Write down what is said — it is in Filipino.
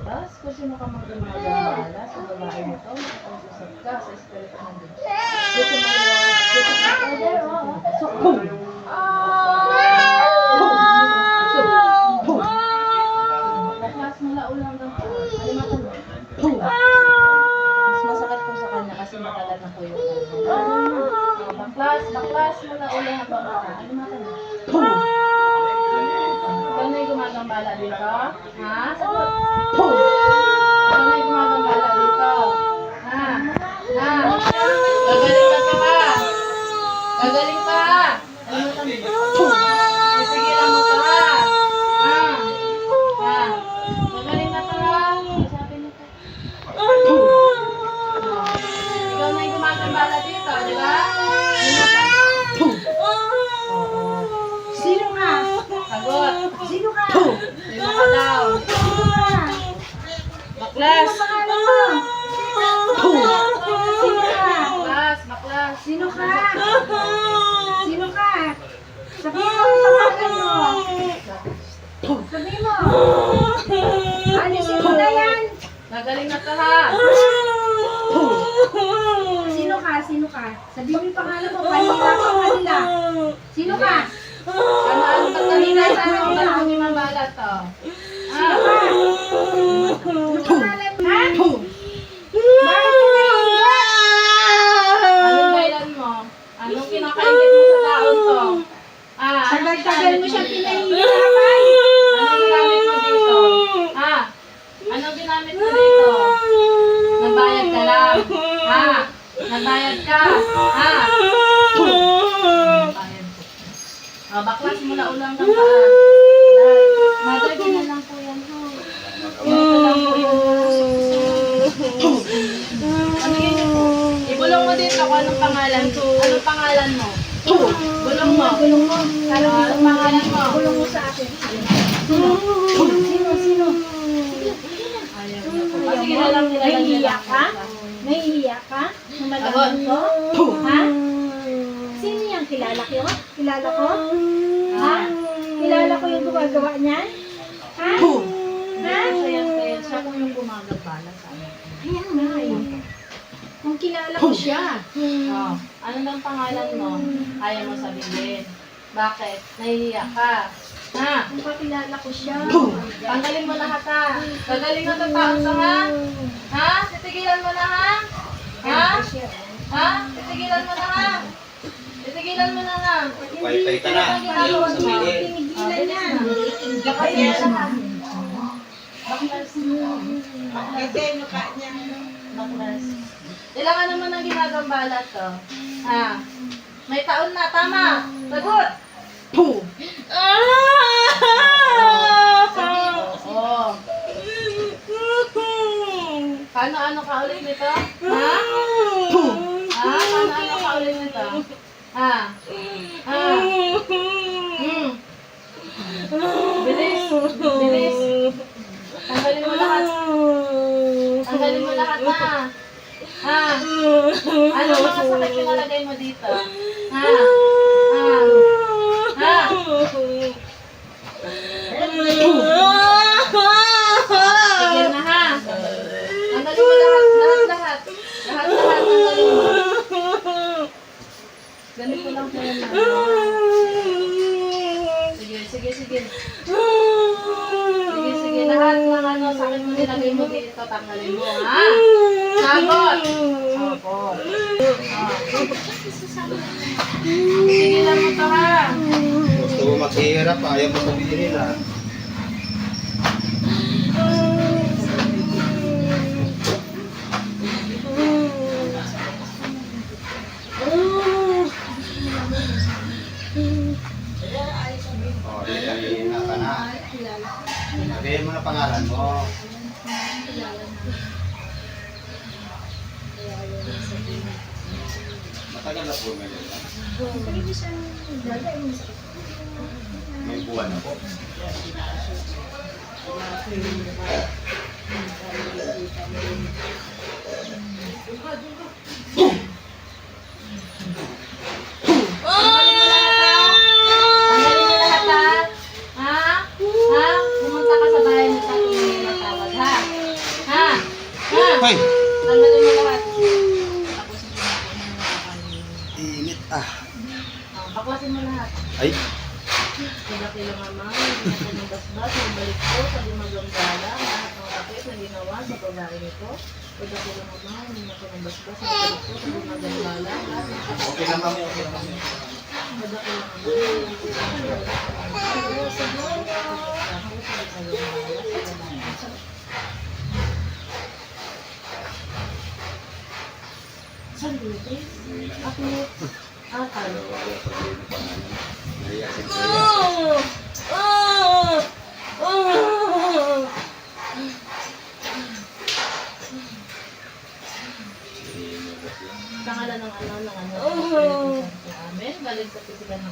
Tapos, kung sino ka magdamagala sa babae nito, makapag-usap ka sa Espiritu ng Diyos. Dito Baklas mula ulang ng alimatan mo. Mas masakit po sa kanya kasi matagal na po yung baklas mula ulang hanggang alimatan mo. Ikaw na yung gumagambala dito? Ha? Sagot! Ikaw na yung gumagambala dito? Ha? Ha? Gagaling ka pa! Gagaling ka! Alimatan mo. Isigilan mo ka ha! Ha? Ha? Gagaling ka pa ha? Sabi mo ka. Ikaw na yung gumagambala dito, di ba? Alimatan. Sino ka? Sagot! Sino ka? Sino ka daw? Sino ka? Baklas! Pangalan mo? Sino ka? Baklas! Sino ka? Sino ka? Sabihin mo ang pangalan mo. Sabihin mo. Alisin mo na yan. Gagaling na ka ha! Sino ka? Sino ka? Sabihin mo yung pangalan mo. Pahihirapan ka nila. Sino ka? Ano kanina sa akin ba ang imambala to? Sino ka? Ano pangalan mo? Ha? Bakit ka naiiyak? Anong dahilan mo? Anong kinakaingit mo sa taon to? Tagal-tagal mo siya pinahihirapan. Anong ginamit mo dito? Anong ginamit mo dito? Nagbayad ka lang? Nagbayad ka? Baklas mula ulang ng paa. Mother, na lang po yan ho. Ito lang po yun ho. Ano yun? Ibulong mo dito kung anong pangalan. Anong pangalan mo? Bulong mo. Gulong mo. Anong pangalan mo? Gulong mo sa akin. Sino? Ayaw na po. Sige na lang nila. Naiiyak ka? Naiiyak ka? Namalaman ko? Ha? Sino yan? Kilala ko? Kilala ko? Ha? Kilala ko yung gumagawa niyan? Ha? Ha? Siya po yung gumagabala sa amin. Ayan nga eh. Kung kilala ko siya. Ano bang pangalan mo? Ayaw mo sabihin. Bakit? Nahihiya ka. Kung kakilala ko siya. Tanggalin mo lahat ha. Gagaling na taon sa ha? Titigilan mo na ha? Titigilan mo na ha? Titigilan mo na ha? Wi-Fi ka na. Ayaw mo sabihin. Tinigilan yan. Baklas. Ilangan naman ang ginagambala to. May taon na, tama. Sagot. Oo. Paano ka ulit nito? Paano ka ulit nito? Bilis. Tanggalin mo lahat na. Ano mga sakit yung nalagay mo dito? Sige na ha. Tanggalin mo lahat. Tanggalin mo. Ganito lang po yan. Sige. Sige, lahat ng sakit mo nilagay mo dito, tanggalin mo, ha? Sagot! Opo. Sige lang mo to, ha? Gusto mo maghihirap, ayaw mo sabihin ha. Hihina ka na. Sabihin mo na pangalan mo. Matagal na po ngayon. May buwan na po. Tanggalin mo lahat, ha? Pumunta ka sa bahay mo. Hoy! Tanggalin mo lahat. Tapos yung pinapon mo kakainin. Init ah. Baklasin mo lahat. Ay! Kada kila mama, hindi na ng basbas, magbalik ko sa limagang gala, lahat ng kapit na ginawa sa babae nito. Kada kila mama, hindi na ng basbas, magbalik ko sa limagang gala, lahat ng kapit. Okay lang kami, okay lang kami. Kada kila mama, hindi na ng basbas, sa limagang gala. Saan dito? Ako, akal. Pangalan ng ano, Amen. Galing sa pisigan